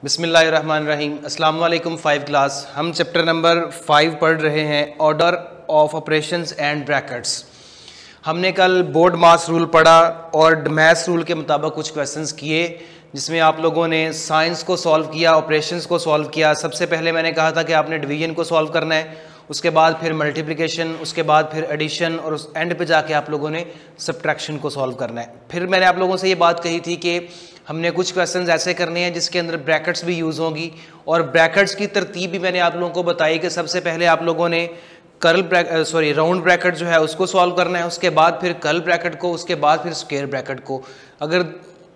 बिस्मिल्लाहिर्रहमानिर्रहीम। अस्सलाम वालेकुम। 5 क्लास हम चैप्टर नंबर 5 पढ़ रहे हैं, order of operations and brackets. हमने कल बोर्ड मास रूल पढ़ा और मैथ्स रूल के मुताबिक कुछ क्वेश्चंस किए, जिसमें आप लोगों ने साइंस को सॉल्व किया, ऑपरेशंस को सॉल्व किया। सबसे पहले मैंने कहा था कि आपने डिवीजन को सॉल्व करना है, उसके बाद फिर मल्टीप्लिकेशन, उसके बाद फिर एडिशन और उस एंड पे जाके आप लोगों ने सब्ट्रैक्शन को सॉल्व करना है। फिर मैंने आप लोगों से ये बात कही थी कि हमने कुछ क्वेश्चंस ऐसे करने हैं जिसके अंदर ब्रैकेट्स भी यूज़ होंगी, और ब्रैकेट्स की तरतीब भी मैंने आप लोगों को बताई कि सबसे पहले आप लोगों ने राउंड ब्रैकेट जो है उसको सॉल्व करना है, उसके बाद फिर कर्ल ब्रैकेट को, उसके बाद फिर स्क्वायर ब्रैकेट को। अगर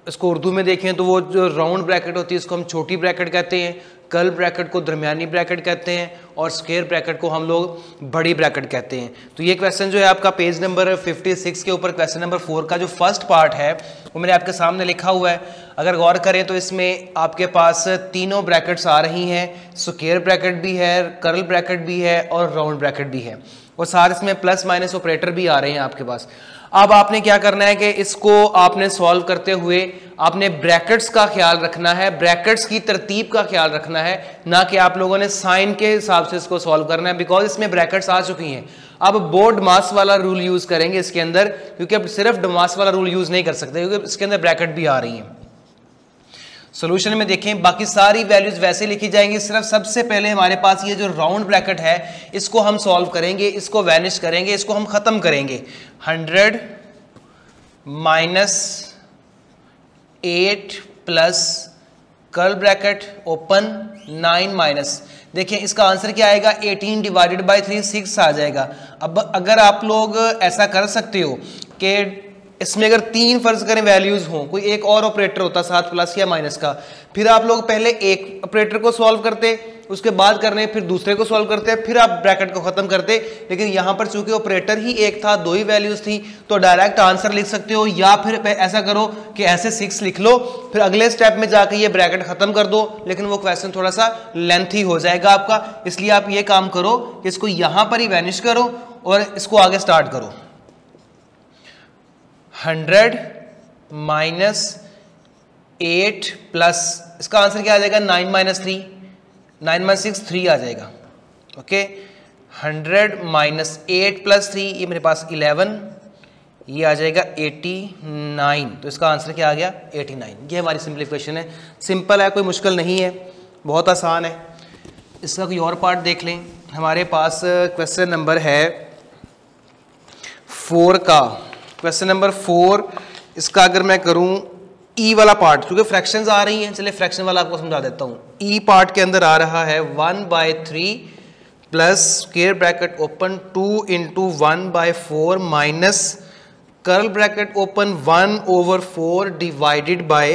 इसको उर्दू में देखें तो वो जो राउंड ब्रैकेट होती है उसको हम छोटी ब्रैकेट कहते हैं, कर्ल ब्रैकेट को दरमियानी ब्रैकेट कहते हैं, और स्क्वायर ब्रैकेट को हम लोग बड़ी ब्रैकेट कहते हैं। तो ये क्वेश्चन जो है आपका पेज नंबर 56 के ऊपर क्वेश्चन नंबर 4 का जो फर्स्ट पार्ट है वो मैंने आपके सामने लिखा हुआ है। अगर गौर करें तो इसमें आपके पास तीनों ब्रैकेट्स आ रही हैं, स्क्वायर ब्रैकेट भी है, कर्ल ब्रैकेट भी है और राउंड ब्रैकेट भी है, और साथ इसमें प्लस माइनस ऑपरेटर भी आ रहे हैं आपके पास। अब आपने क्या करना है कि इसको आपने सॉल्व करते हुए आपने ब्रैकेट्स का ख्याल रखना है, ब्रैकेट्स की तरतीब का ख्याल रखना है, ना कि आप लोगों ने साइन के हिसाब से इसको सॉल्व करना है, बिकॉज इसमें ब्रैकेट्स आ चुकी हैं। अब बोर्ड मास वाला रूल यूज करेंगे इसके अंदर, क्योंकि अब सिर्फ मास वाला रूल यूज नहीं कर सकते क्योंकि इसके अंदर ब्रैकेट भी आ रही हैं। सोल्यूशन में देखें, बाकी सारी वैल्यूज वैसे लिखी जाएंगी, सिर्फ सबसे पहले हमारे पास ये जो राउंड ब्रैकेट है इसको हम सॉल्व करेंगे, इसको वैनिश करेंगे, इसको हम खत्म करेंगे। 100 minus 8 plus curl bracket open 9 minus, देखिए इसका आंसर क्या आएगा, 18 डिवाइडेड बाई 3 6 आ जाएगा। अब अगर आप लोग ऐसा कर सकते हो कि इसमें अगर 3 फर्ज करें वैल्यूज हों, कोई एक और ऑपरेटर होता साथ प्लस या माइनस का, फिर आप लोग पहले एक ऑपरेटर को सॉल्व करते, उसके बाद करने फिर दूसरे को सॉल्व करते, फिर आप ब्रैकेट को खत्म करते। लेकिन यहां पर चूंकि ऑपरेटर ही एक था, 2 ही वैल्यूज थी, तो डायरेक्ट आंसर लिख सकते हो, या फिर ऐसा करो कि ऐसे 6 लिख लो, फिर अगले स्टेप में जाके ये ब्रैकेट खत्म कर दो, लेकिन वो क्वेश्चन थोड़ा सा लेंथी हो जाएगा आपका। इसलिए आप ये काम करो कि इसको यहां पर ही वैनिश करो और इसको आगे स्टार्ट करो। 100 माइनस 8 प्लस, इसका आंसर क्या आ जाएगा, 9 माइनस 3, 9 माइनस 6 3 आ जाएगा। ओके, 100 माइनस 8 प्लस 3, ये मेरे पास 11, ये आ जाएगा 89। तो इसका आंसर क्या आ गया, 89। ये हमारी सिंप्लीफिकेशन है, सिंपल है, कोई मुश्किल नहीं है, बहुत आसान है। इसका कोई और पार्ट देख लें। हमारे पास क्वेश्चन नंबर है 4 का, क्वेश्चन नंबर 4, इसका अगर मैं करूं ई वाला पार्ट, क्योंकि फ्रैक्शंस आ रही हैं, चलिए फ्रैक्शन वाला आपको समझा देता हूं। ई पार्ट के अंदर आ रहा है 1/3 plus square bracket open 2 into 1/4 minus curl bracket open 1/4 divided by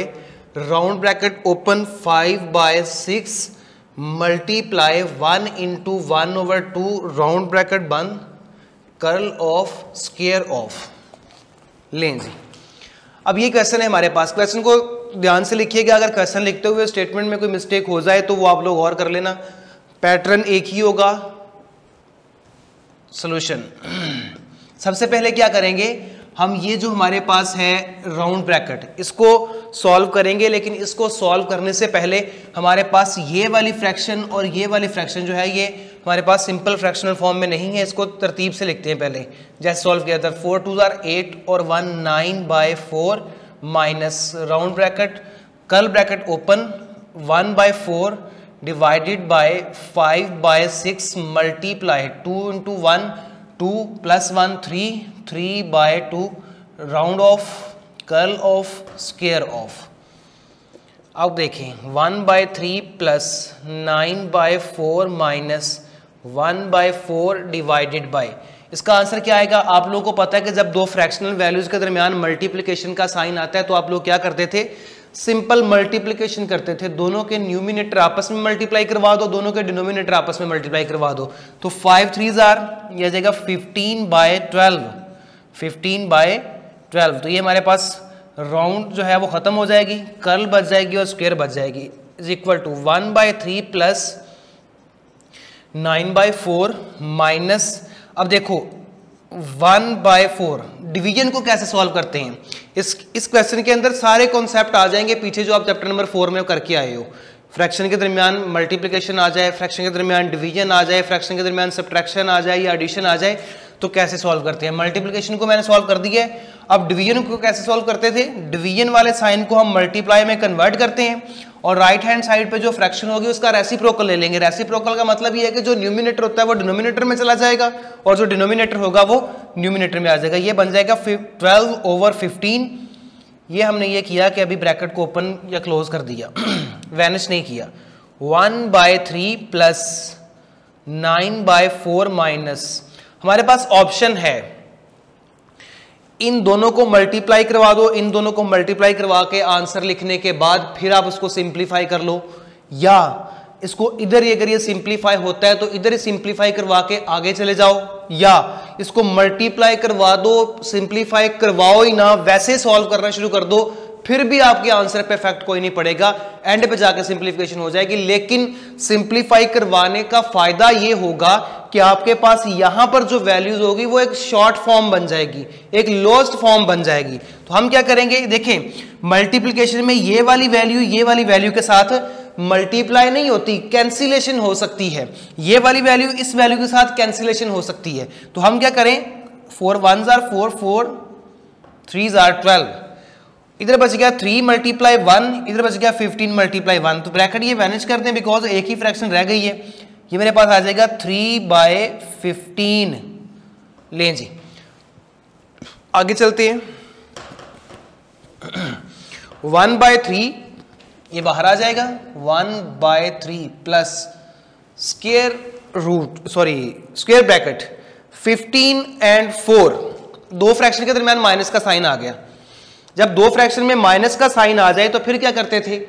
round bracket open 5/6 multiply 1 into 1/2 round bracket बंद कर्ल ऑफ स्क्वायर ऑफ। लें जी, अब ये क्वेश्चन है हमारे पास। क्वेश्चन को ध्यान से लिखिएगा, अगर क्वेश्चन लिखते हुए स्टेटमेंट में कोई मिस्टेक हो जाए तो वो आप लोग और कर लेना, पैटर्न एक ही होगा। सॉल्यूशन, सबसे पहले क्या करेंगे हम, ये जो हमारे पास है राउंड ब्रैकेट, इसको सॉल्व करेंगे, लेकिन इसको सॉल्व करने से पहले हमारे पास ये वाली फ्रैक्शन और ये वाली फ्रैक्शन जो है ये हमारे पास सिंपल फ्रैक्शनल फॉर्म में नहीं है, इसको तरतीब से लिखते हैं पहले, जैसे सॉल्व किया था। 4 2 are 8 और 1 9/4 minus round bracket curl bracket open 1/4 divided by 5/6 multiply 2 into 1 2 plus 1 3 3/2 round of curl of square of. अब देखें 1/3 प्लस 9/4 माइनस 1/4 डिवाइडेड बाय, इसका आंसर क्या आएगा। आप लोगों को पता है कि जब दो फ्रैक्शनल वैल्यूज के दरमियान मल्टीप्लिकेशन का साइन आता है तो आप लोग क्या करते थे, सिंपल मल्टीप्लिकेशन करते थे, दोनों के न्यूमिनेटर आपस में मल्टीप्लाई करवा दो, दोनों के डिनोमिनेटर आपस में मल्टीप्लाई करवा दो, तो 5 3s ये आ जाएगा 15/12, 15/12। तो ये हमारे पास राउंड जो है वो खत्म हो जाएगी, कर्ल बच जाएगी और स्क्वायर बच जाएगी, is equal to 1/3 plus 9/4 minus, अब देखो 1/4 डिवीजन को कैसे सॉल्व करते हैं, इस क्वेश्चन के अंदर सारे कॉन्सेप्ट आ जाएंगे पीछे जो आप चैप्टर नंबर 4 में करके आए हो। फ्रैक्शन के दरमियान मल्टीप्लिकेशन आ जाए, फ्रैक्शन के दरमियान डिवीजन आ जाए, फ्रैक्शन के दरमियान सब्ट्रैक्शन आ जाए या एडिशन आ जाए, तो कैसे सॉल्व करते हैं। मल्टीप्लिकेशन को मैंने सॉल्व कर दिया है, अब डिवीजन को कैसे सॉल्व करते थे। डिवीजन वाले साइन को हम मल्टीप्लाई में कन्वर्ट करते हैं और राइट हैंड साइड पे जो फ्रैक्शन होगी उसका रेसिप्रोकल ले लेंगे। रेसिप्रोकल का मतलब ये है कि जो न्यूमिनेटर होता है वो डिनोमिनेटर में चला जाएगा और जो डिनोमिनेटर होगा वो न्यूमिनेटर में आ जाएगा। ये बन जाएगा 12/15। ये हमने ये किया कि अभी ब्रैकेट को ओपन या क्लोज कर दिया वैनिश नहीं किया। 1/3 प्लस 9/4 माइनस, हमारे पास ऑप्शन है इन दोनों को मल्टीप्लाई करवा दो, इन दोनों को मल्टीप्लाई करवा के आंसर लिखने के बाद फिर आप उसको सिंप्लीफाई कर लो, या इसको इधर अगर ये सिंप्लीफाई होता है तो इधर ही सिंप्लीफाई करवा के आगे चले जाओ, या इसको मल्टीप्लाई करवा दो, सिंप्लीफाई करवाओ ही ना, वैसे सॉल्व करना शुरू कर दो, फिर भी आपके आंसर पे इफेक्ट कोई नहीं पड़ेगा, एंड पे जाके सिंप्लीफिकेशन हो जाएगी। लेकिन सिंप्लीफाई करवाने का फायदा ये होगा कि आपके पास यहां पर जो वैल्यूज होगी वो एक शॉर्ट फॉर्म बन जाएगी, एक लोस्ट फॉर्म बन जाएगी। तो हम क्या करेंगे, देखें मल्टीप्लिकेशन में ये वाली वैल्यू के साथ मल्टीप्लाई नहीं होती, कैंसिलेशन हो सकती है। ये वाली वैल्यू इस वैल्यू के साथ कैंसिलेशन हो सकती है। तो हम क्या करें, 4 1s are 4, 4 3s are 12, इधर बच गया 3 × 1, इधर बच गया 15 × 1। तो ब्रैकेट ये वैनिश करते हैं बिकॉज एक ही फ्रैक्शन रह गई है। ये मेरे पास आ जाएगा 3/15। लें जी आगे चलते हैं। 1/3 ये बाहर आ जाएगा, 1/3 प्लस स्क्वायर ब्रैकेट 15 और 4, दो फ्रैक्शन के दरमियान माइनस का साइन आ गया। जब दो फ्रैक्शन में माइनस का साइन आ जाए तो फिर क्या करते थे,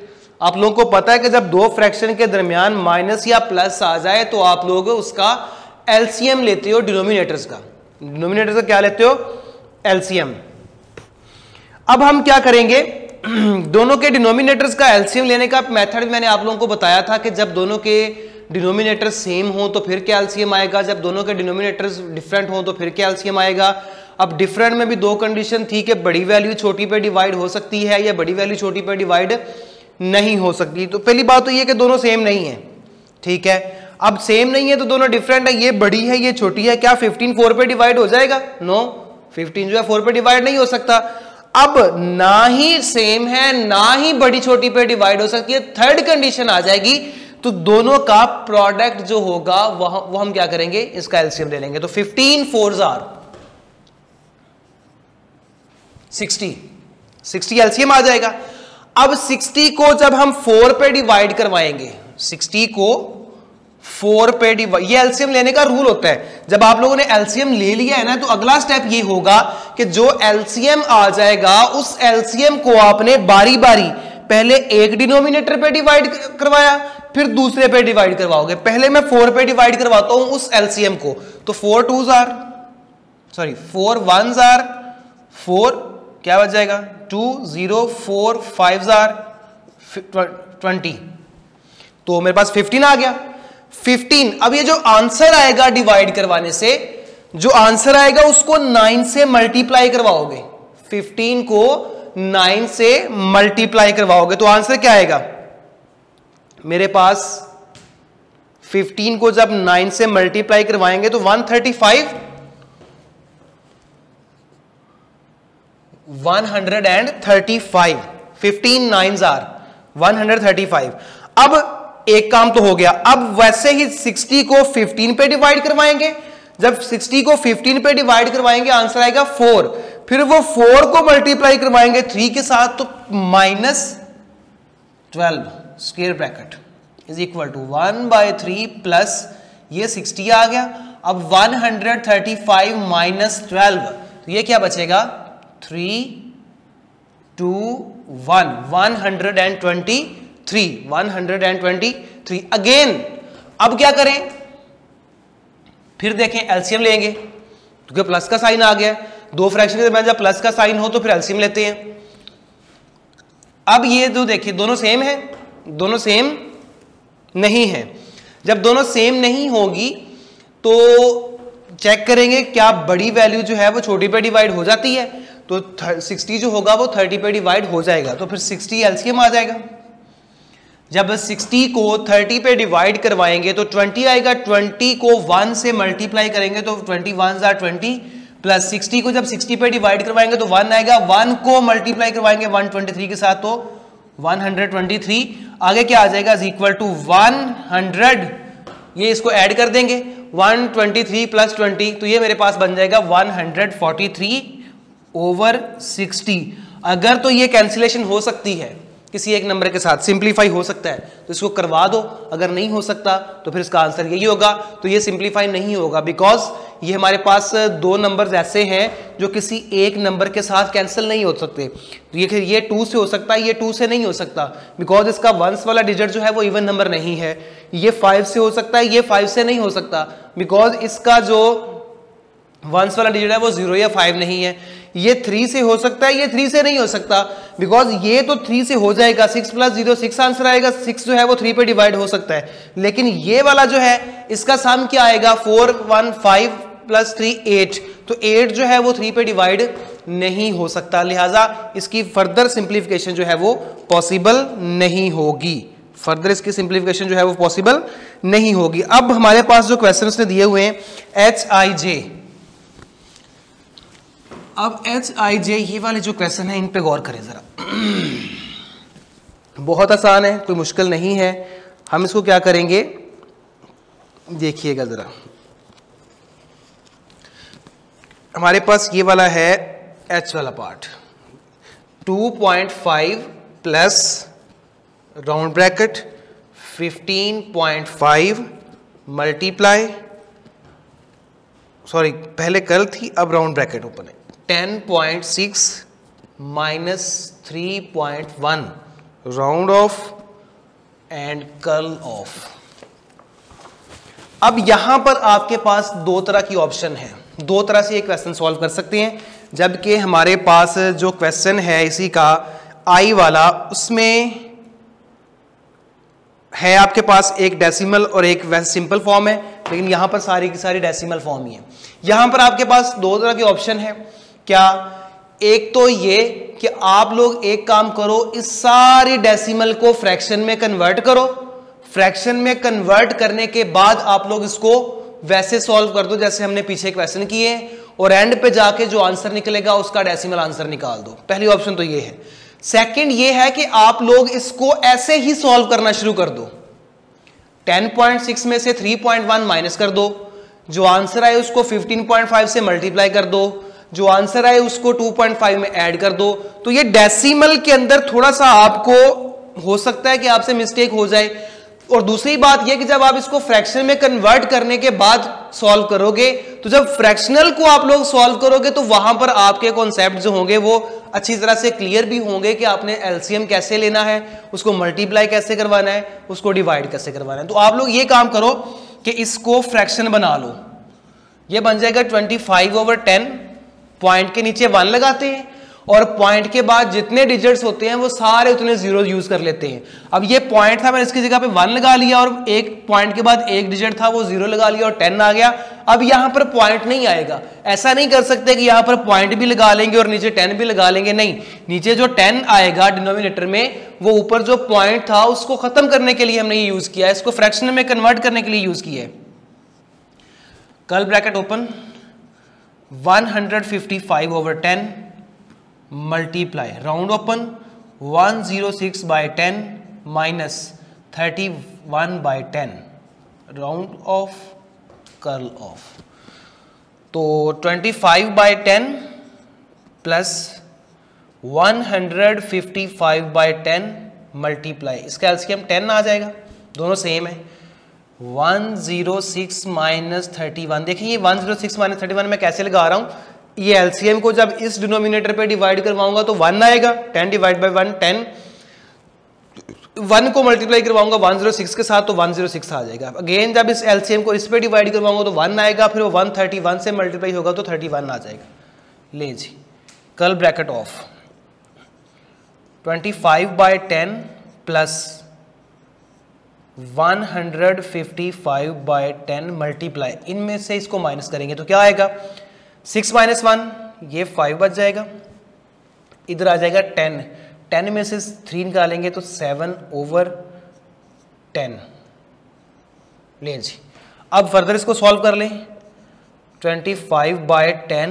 आप लोगों को पता है कि जब दो फ्रैक्शन के दरमियान माइनस या प्लस आ जाए तो आप लोग उसका एलसीएम लेते हो, डिनोमिनेटर्स का क्या लेते हो, एलसीएम। अब हम क्या करेंगे, दोनों के डिनोमिनेटर्स का एलसीएम लेने का मेथड मैंने आप लोगों को बताया था कि जब दोनों के डिनोमिनेटर सेम हो तो फिर क्या एलसीएम आएगा, जब दोनों के डिनोमिनेटर्स डिफरेंट हो तो फिर क्या एलसीएम आएगा। अब डिफरेंट में भी दो कंडीशन थी कि बड़ी वैल्यू छोटी पे डिवाइड हो सकती है या बड़ी वैल्यू छोटी पे डिवाइड नहीं हो सकती। तो पहली बात तो ये कि दोनों सेम नहीं है, ठीक है। अब सेम नहीं है तो दोनों डिफरेंट है, ये बड़ी है ये छोटी है, क्या 15 4 पे डिवाइड हो जाएगा, नो, 15 जो है 4 पे डिवाइड नहीं हो सकता। अब ना ही सेम है ना ही बड़ी छोटी पे डिवाइड हो सकती है, थर्ड कंडीशन आ जाएगी, तो दोनों का प्रोडक्ट जो होगा वो हम क्या करेंगे, इसका एलसीएम ले लेंगे। तो 15 4s are 60 एलसीएम आ जाएगा। अब 60 को जब हम 4 पे डिवाइड करवाएंगे, 60 को 4 पे डिवाइड, ये एलसीएम लेने का रूल होता है। जब आप लोगों ने एलसीएम ले लिया है ना तो अगला स्टेप ये होगा कि जो एलसीएम आ जाएगा उस एलसीएम को आपने बारी बारी पहले एक डिनोमिनेटर पे डिवाइड करवाया फिर दूसरे पे डिवाइड करवाओगे। पहले मैं 4 पे डिवाइड करवाता हूं उस एलसीएम को, तो 4 1s are 4, क्या बच जाएगा 2 0 4 5s are 20, तो मेरे पास 15 आ गया। 15, अब ये जो आंसर आएगा डिवाइड करवाने से, जो आंसर आएगा उसको 9 से मल्टीप्लाई करवाओगे, 15 को 9 से मल्टीप्लाई करवाओगे तो आंसर क्या आएगा मेरे पास। 15 को जब 9 से मल्टीप्लाई करवाएंगे तो 135 15 9s are 135। अब एक काम तो हो गया, अब वैसे ही 60 को 15 पे डिवाइड करवाएंगे, जब 60 को 15 पे डिवाइड करवाएंगे आंसर आएगा 4, फिर वो 4 को मल्टीप्लाई करवाएंगे 3 के साथ तो -12 square bracket is equal to 1/3 plus ये 60 आ गया। अब 135 -12, तो ये क्या बचेगा 3 2 1 123 अगेन। अब क्या करें, फिर देखें एलसीएम लेंगे क्योंकि प्लस का साइन आ गया, दो फ्रैक्शन के दरमियान जब प्लस का साइन हो तो फिर एलसीएम लेते हैं। अब ये जो देखिए दोनों सेम है, दोनों सेम नहीं है। जब दोनों सेम नहीं होगी तो चेक करेंगे क्या बड़ी वैल्यू जो है वो छोटी पे डिवाइड हो जाती है, तो 60 जो होगा वो 30 पे डिवाइड हो जाएगा, तो फिर 60 एलसीएम आ जाएगा। जब 60 को 30 पे डिवाइड करवाएंगे तो 20 आएगा, 20 को 1 से मल्टीप्लाई करेंगे तो 20 1s are 20 प्लस 60 को जब 60 पे डिवाइड करवाएंगे तो 1 आएगा, 1 को मल्टीप्लाई करवाएंगे 123 के साथ तो 123 आगे क्या आ जाएगा इज इक्वल टू 100, ये इसको ऐड कर देंगे 123 प्लस 20 तो ये मेरे पास बन जाएगा 143/60। अगर तो ये कैंसिलेशन हो सकती है किसी एक नंबर के साथ, सिंप्लीफाई हो सकता है तो इसको करवा दो, अगर नहीं हो सकता तो फिर इसका आंसर यही होगा। तो ये सिंप्लीफाई नहीं होगा बिकॉज ये हमारे पास दो नंबर्स ऐसे हैं जो किसी एक नंबर के साथ कैंसिल नहीं हो सकते। तो ये 2 से हो सकता है, ये 2 से नहीं हो सकता बिकॉज इसका वंस वाला डिजिट जो है वो इवन नंबर नहीं है। ये 5 से हो सकता है, ये 5 से नहीं हो सकता बिकॉज इसका जो वंस वाला डिजिट है वो 0 या 5 नहीं है। ये 3 से हो सकता है, ये 3 से नहीं हो सकता बिकॉज ये तो 3 से हो जाएगा, 6 + 0 6 आंसर आएगा, 6 जो है वो 3 पे डिवाइड हो सकता है। लेकिन ये वाला जो है इसका सम क्या आएगा 4 1 5 + 3 8, तो 8 जो है वो 3 पे डिवाइड नहीं हो सकता, लिहाजा इसकी फर्दर सिंप्लीफिकेशन जो है वो पॉसिबल नहीं होगी। फर्दर इसकी सिंप्लीफिकेशन जो है वो पॉसिबल नहीं होगी। अब हमारे पास जो क्वेश्चन उसने दिए हुए हैं HIJ, अब HIJ ये वाले जो क्वेश्चन है इन पे गौर करें जरा। बहुत आसान है, कोई मुश्किल नहीं है। हम इसको क्या करेंगे देखिएगा जरा। हमारे पास ये वाला है H वाला part 2.5 plus round bracket 15.5 multiply, sorry पहले कर्ल थी अब राउंड ब्रैकेट ओपन है, 10.6 minus 3.1 round of and curl of. अब यहां पर आपके पास दो तरह की ऑप्शन है, दो तरह से ये क्वेश्चन सॉल्व कर सकते हैं। जबकि हमारे पास जो क्वेश्चन है इसी का आई वाला, उसमें है आपके पास एक डेसिमल और एक वैसे सिंपल फॉर्म है, लेकिन यहां पर सारी की सारी डेसिमल फॉर्म ही है। यहां पर आपके पास दो तरह के ऑप्शन है। क्या, एक तो ये कि आप लोग एक काम करो, इस सारी डेसिमल को फ्रैक्शन में कन्वर्ट करो, फ्रैक्शन में कन्वर्ट करने के बाद आप लोग इसको वैसे सॉल्व कर दो जैसे हमने पीछे क्वेश्चन किए, और एंड पे जाके जो आंसर निकलेगा उसका डेसिमल आंसर निकाल दो। पहली ऑप्शन तो ये है। सेकंड ये है कि आप लोग इसको ऐसे ही सॉल्व करना शुरू कर दो, 10.6 में से 3.1 माइनस कर दो, जो आंसर आए उसको 15.5 से मल्टीप्लाई कर दो, जो आंसर आए उसको 2.5 में ऐड कर दो। तो ये डेसिमल के अंदर थोड़ा सा आपको हो सकता है कि आपसे मिस्टेक हो जाए। और दूसरी बात यह कि जब आप इसको फ्रैक्शन में कन्वर्ट करने के बाद सॉल्व करोगे, तो जब फ्रैक्शनल को आप लोग सॉल्व करोगे तो वहां पर आपके कॉन्सेप्ट जो होंगे वो अच्छी तरह से क्लियर भी होंगे कि आपने एलसीएम कैसे लेना है, उसको मल्टीप्लाई कैसे करवाना है, उसको डिवाइड कैसे करवाना है। तो आप लोग ये काम करो कि इसको फ्रैक्शन बना लो। ये बन जाएगा 25/10, पॉइंट के नीचे 1 लगाते हैं और पॉइंट के बाद जितने डिजिट्स होते हैं वो सारे उतने जीरो यूज कर लेते हैं। अब ये पॉइंट था, मैंने इसकी जगह पे 1 लगा लिया और एक पॉइंट के बाद एक डिजिट था वो 0 लगा लिया और 10 आ गया। अब यहां पर पॉइंट नहीं आएगा। ऐसा नहीं कर सकते कि यहां पर पॉइंट भी लगा लेंगे और नीचे 10 भी लगा लेंगे, नहीं, नीचे जो 10 आएगा डिनोमिनेटर में वो ऊपर जो पॉइंट था उसको खत्म करने के लिए हमने ये यूज किया है, इसको फ्रैक्शन में कन्वर्ट करने के लिए यूज किया है। Curl bracket open, 155/10 multiply round open 106/10 minus 31/10 round of curl of. तो 25/10 प्लस 155/10 मल्टीप्लाई, इसका एलसीएम 10 आ जाएगा, दोनों सेम है। 106 माइनस 31, देखिए ये 106 माइनस 31 मैं कैसे लगा रहा हूं, ये एलसीएम को जब इस डिनोमिनेटर पे डिवाइड करवाऊंगा तो 1 आएगा, 10/1 10, 1 को मल्टीप्लाई करवाऊंगा 106 के साथ तो 106 आ जाएगा। अगेन जब इस एलसीएम को इस पे डिवाइड करवाऊंगा तो 1 आएगा, फिर वो 131 से मल्टीप्लाई होगा तो 31 आ जाएगा। ले जी, curl bracket of 25/10 plus 155/10 multiply, इनमें से इसको माइनस करेंगे तो क्या आएगा, 6 माइनस 1 ये 5 बच जाएगा, इधर आ जाएगा 10 में से 3 निकालेंगे तो 7/10 10। ले जी, अब फर्दर इसको सॉल्व कर लें। 25/10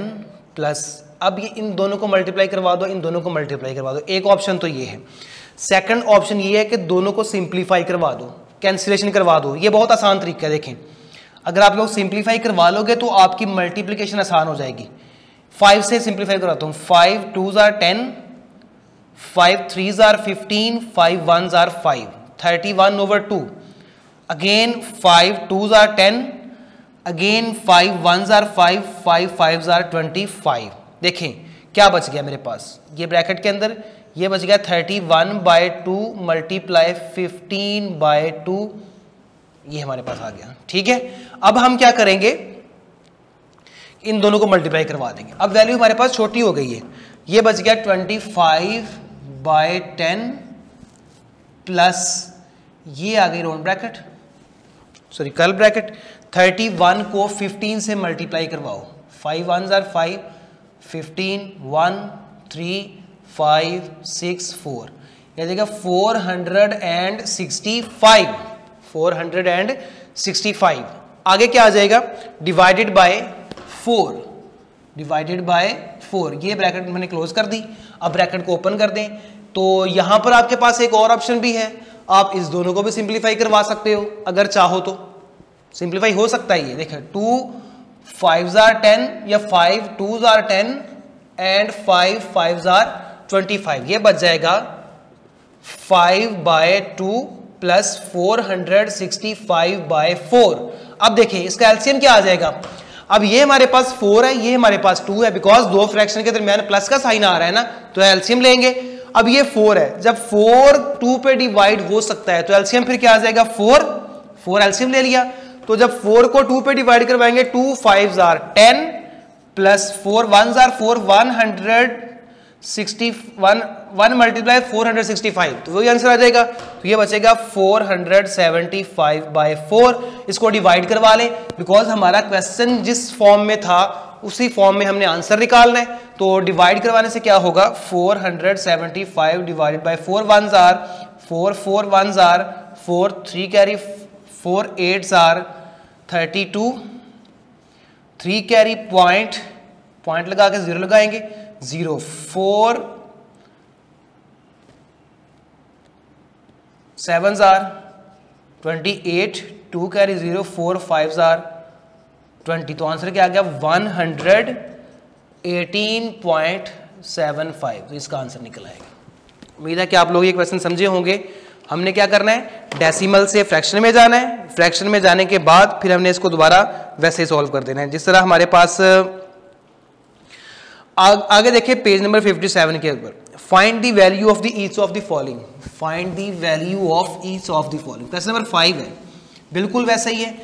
प्लस, अब ये इन दोनों को मल्टीप्लाई करवा दो, इन दोनों को मल्टीप्लाई करवा दो। एक ऑप्शन तो ये है। सेकंड ऑप्शन ये है कि दोनों को सिंप्लीफाई करवा दो, कैंसिलेशन करवा दो। ये बहुत आसान तरीका है। देखें, अगर आप लोग सिंप्लीफाई करवा लोगे तो आपकी मल्टीप्लिकेशन आसान हो जाएगी। 5 से सिंप्लीफाई करवाता हूँ। 5 2s are 10, 5 3s are 15, 5 1s are 5, 31/2। Again 5 2s are 10, again 5 1s are 5, 5 5s are 25। देखें क्या बच गया मेरे पास, ये ब्रैकेट के अंदर ये बच गया 31/2 मल्टीप्लाई 15/2, ये हमारे पास आ गया। ठीक है, अब हम क्या करेंगे, इन दोनों को मल्टीप्लाई करवा देंगे। अब वैल्यू हमारे पास छोटी हो गई है, ये बच गया 25/10 प्लस ये आ गई round bracket, sorry curl bracket. 31 को 15 से मल्टीप्लाई करवाओ। 5 1s are 5, 15 1 3 5 6 4, यह देखिए 465, 465। आगे क्या आ जाएगा, डिवाइडेड बाय 4, डिवाइडेड बाय 4। ये ब्रैकेट मैंने क्लोज कर दी। अब ब्रैकेट को ओपन कर दें तो यहां पर आपके पास एक और ऑप्शन भी है, आप इस दोनों को भी सिंप्लीफाई करवा सकते हो अगर चाहो तो। सिंप्लीफाई हो सकता है ये, देखिए 2 5s are 10 या 5 2s are 10 and 5 5s are 25। ये बच जाएगा 5/2 प्लस 465/4। अब देखिए इसका एलसीएम क्या आ जाएगा। अब ये हमारे पास 4 है, ये हमारे पास 2 है, बिकॉज दो फ्रैक्शन के दरमियान प्लस का साइन आ रहा है ना, तो एलसीएम लेंगे। अब ये 4 है, जब 4 2 पे डिवाइड हो सकता है तो एलसीएम फिर क्या आ जाएगा 4 एलसीएम ले लिया। तो जब 4 को 2 पे डिवाइड करवाएंगे 2 5s are 10 plus 4 1s are 4, 1 multiply 465, तो वही आंसर आ जाएगा। तो ये बचेगा 475/4। इसको डिवाइड करवा लें, बिकॉज हमारा क्वेश्चन जिस फॉर्म में था उसी फॉर्म में हमने आंसर निकालना है। तो डिवाइड करवाने से क्या होगा, 475 divided by 4 1s are 4, 4 1s are 4, 3 carry 4 8s are 32, 3 carry point लगा के 0 लगाएंगे, 0 4 7s are 28, 2 carry 0 4 5s are 20। तो आंसर क्या आ गया 118.75। तो इसका आंसर निकल आएगा। उम्मीद है कि आप लोग ये क्वेश्चन समझे होंगे। हमने क्या करना है, डेसिमल से फ्रैक्शन में जाना है, फ्रैक्शन में जाने के बाद फिर हमने इसको दोबारा वैसे सॉल्व कर देना है जिस तरह हमारे पास आगे देखिए पेज नंबर 57 के ऊपर। Find the value of the each of the following, find the value of each of the following. Question number 5 है, बिल्कुल वैसा ही है।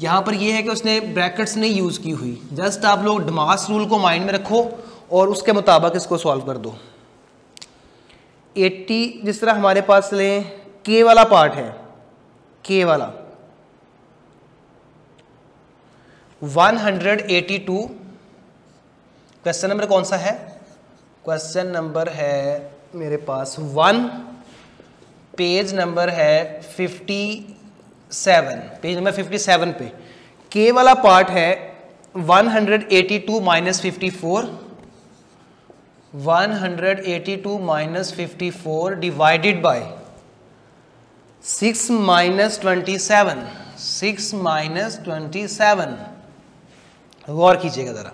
यहाँ पर ये है कि उसने ब्रैकेट्स नहीं यूज की हुई, जस्ट आप लोग डमास रूल को माइंड में रखो और उसके मुताबिक इसको सॉल्व कर दो। 80 जिस तरह हमारे पास लें, के वाला पार्ट है, के वाला 182। क्वेश्चन नंबर कौन सा है, क्वेश्चन नंबर है मेरे पास 1, पेज नंबर है 57, पेज नंबर 57 पे के वाला पार्ट है 182 minus 54, 182 minus 54 divided by 6 minus 27, 6 minus 27। गौर कीजिएगा जरा।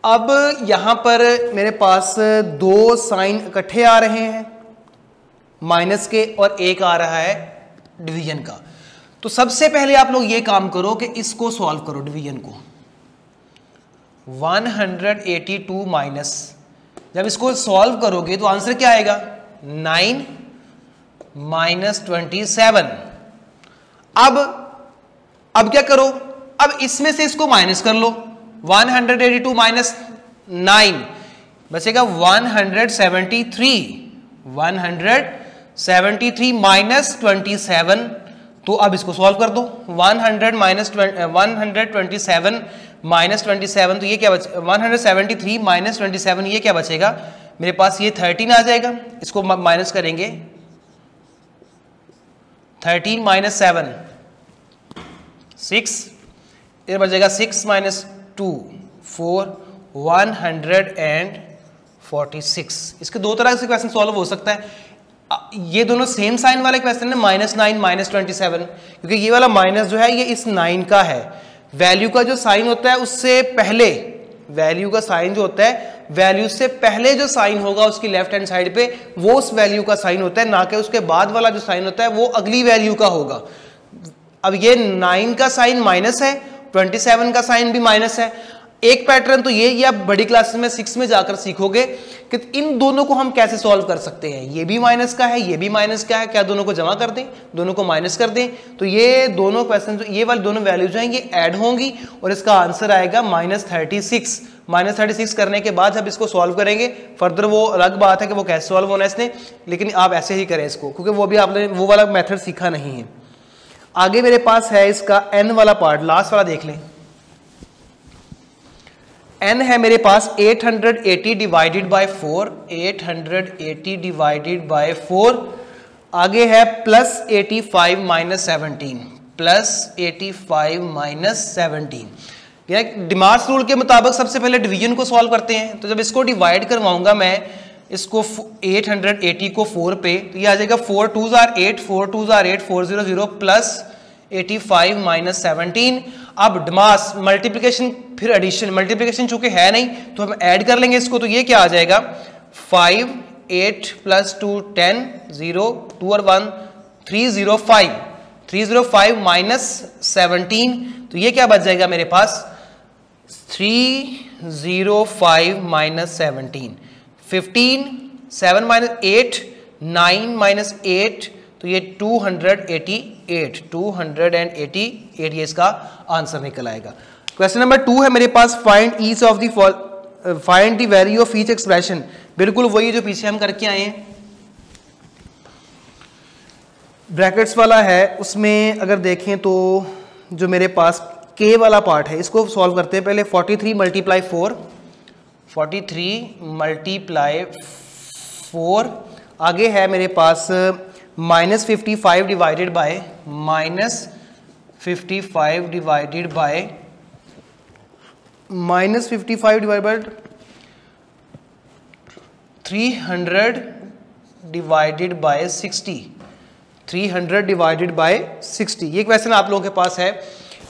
अब यहां पर मेरे पास दो साइन इकट्ठे आ रहे हैं, माइनस के, और एक आ रहा है डिवीजन का। तो सबसे पहले आप लोग ये काम करो कि इसको सॉल्व करो, डिवीजन को। 182 माइनस, जब इसको सॉल्व करोगे तो आंसर क्या आएगा, 9 माइनस 27। अब क्या करो, अब इसमें से इसको माइनस कर लो। 182 माइनस 9 बचेगा 173 माइनस 27। तो अब इसको सॉल्व कर दो। 127 माइनस 27, तो ये क्या बचे, 173 माइनस 27, ये क्या बचेगा मेरे पास, ये 13 आ जाएगा। इसको माइनस करेंगे 13 माइनस 7 6, इधर बच जाएगा 6 माइनस 2 4 146। इसके दो तरह से क्वेश्चन सॉल्व हो सकता है। ये दोनों सेम साइन वाले क्वेश्चन है, -9 -27, क्योंकि ये वाला माइनस जो है ये इस 9 का है। वैल्यू का जो साइन होता है उससे पहले, वैल्यू का साइन जो होता है वैल्यू से पहले जो साइन होगा उसकी लेफ्ट हैंड साइड पे वो उस वैल्यू का साइन होता है, ना कि उसके बाद वाला जो साइन होता है वो अगली वैल्यू का होगा। अब ये 9 का साइन माइनस है, 27 का साइन भी माइनस है। एक पैटर्न तो ये आप बड़ी क्लासेस में 6 में जाकर सीखोगे कि इन दोनों को हम कैसे सॉल्व कर सकते हैं। ये भी माइनस का है, ये भी माइनस का है, क्या दोनों को जमा कर दें, दोनों को माइनस कर दें, तो ये दोनों क्वेश्चन, ये वाली दोनों वैल्यूज हैं ये ऐड होंगी और इसका आंसर आएगा -36। -36 करने के बाद जब इसको सॉल्व करेंगे फर्दर वो अलग बात है कि वो कैसे सॉल्व होना है इसने, लेकिन आप ऐसे ही करें इसको, क्योंकि वो भी आपने वो वाला मेथड सीखा नहीं है। आगे मेरे पास है इसका n वाला पार्ट, लास्ट वाला देख लें। n है मेरे पास 880 डिवाइडेड बाय 4, 880 डिवाइडेड बाय 4। आगे है +85 माइनस 17, +85 माइनस 17। डिमार्स रूल के मुताबिक सबसे पहले डिवीजन को सॉल्व करते हैं। तो जब इसको डिवाइड करवाऊंगा मैं इसको 880 को 4 पे, तो ये आ जाएगा 4 2s are 8, 4 2s are 8, 400 plus 85 minus 17। अब डिमास मल्टीप्लिकेशन फिर एडिशन, मल्टीप्लिकेशन चूंकि है नहीं तो हम ऐड कर लेंगे इसको, तो ये क्या आ जाएगा 5 8 प्लस 2 10 0 2 और 1 305, 305 माइनस 17, तो ये क्या बच जाएगा मेरे पास 305 माइनस 17, 15 7 माइनस 8 9 माइनस 8, तो ये 288, 288 ये इसका आंसर निकल आएगा। क्वेश्चन नंबर 2 है मेरे पास, find each of the find the value of each expression. बिल्कुल वही जो पीछे हम करके आए हैं, ब्रैकेट्स वाला है। उसमें अगर देखें तो जो मेरे पास के वाला पार्ट है इसको सॉल्व करते हैं पहले। 43 मल्टीप्लाई 4, 43 मल्टीप्लाई 4। आगे है मेरे पास -55 divided by, -55 divided by, -55 divided by 300 divided by 60, 300 divided by 60। ये क्वेश्चन आप लोगों के पास है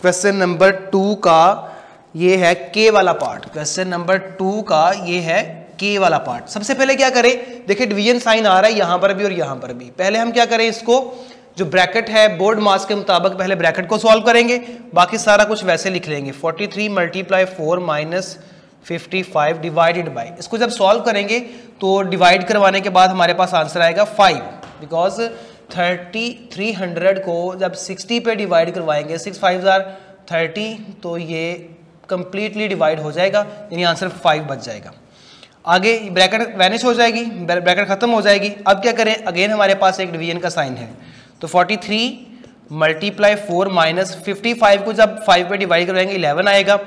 क्वेश्चन नंबर 2 का, ये है के वाला पार्ट। क्वेश्चन नंबर 2 का ये है के वाला पार्ट। सबसे पहले क्या करें, देखिए डिवीजन साइन आ रहा है यहां पर भी और यहां पर भी। पहले हम क्या करें, इसको जो ब्रैकेट है बोर्ड मास के मुताबिक पहले ब्रैकेट को सॉल्व करेंगे, बाकी सारा कुछ वैसे लिख लेंगे। 43 मल्टीप्लाई 4 माइनस 55 डिवाइडेड बाय, इसको जब सॉल्व करेंगे तो डिवाइड करवाने के बाद हमारे पास आंसर आएगा 5, बिकॉज 300 को जब 60 पे डिवाइड करवाएंगे 6 5 30, तो ये कंप्लीटली डिवाइड हो जाएगा, यानी आंसर 5 बच जाएगा। आगे ब्रैकेट वैनिश हो जाएगी, ब्रैकेट खत्म हो जाएगी। अब क्या करें, अगेन हमारे पास एक डिवीजन का साइन है, तो 43 मल्टीप्लाई 4 माइनस 55 को जब 5 पे डिवाइड करवाएंगे 11 आएगा।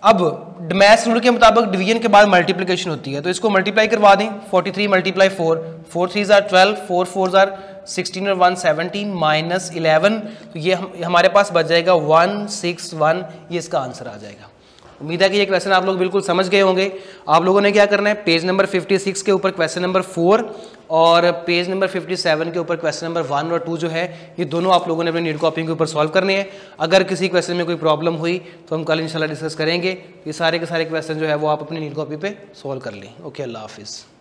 अब डमैस रूल के मुताबिक डिवीजन के बाद मल्टीप्लिकेशन होती है, तो इसको मल्टीप्लाई करवा दें। 43 मल्टीप्लाई 4, 4 3 12, 4 4 16 और 1 17 माइनस 11, तो ये हमारे पास बच जाएगा 161, ये इसका आंसर आ जाएगा। उम्मीद है कि ये क्वेश्चन आप लोग बिल्कुल समझ गए होंगे। आप लोगों ने क्या करना है, पेज नंबर 56 के ऊपर क्वेश्चन नंबर 4 और पेज नंबर 57 के ऊपर क्वेश्चन नंबर 1 और 2 जो है, ये दोनों आप लोगों ने अपनी नीड कॉपी के ऊपर सॉल्व करने हैं। अगर किसी क्वेश्चन में कोई प्रॉब्लम हुई तो हम कल इंशाल्लाह डिस्कस करेंगे। ये सारे के सारे क्वेश्चन जो है वो आप अपनी नीड कॉपी पे सॉल्व कर लें। ओके, अल्लाह हाफिज़।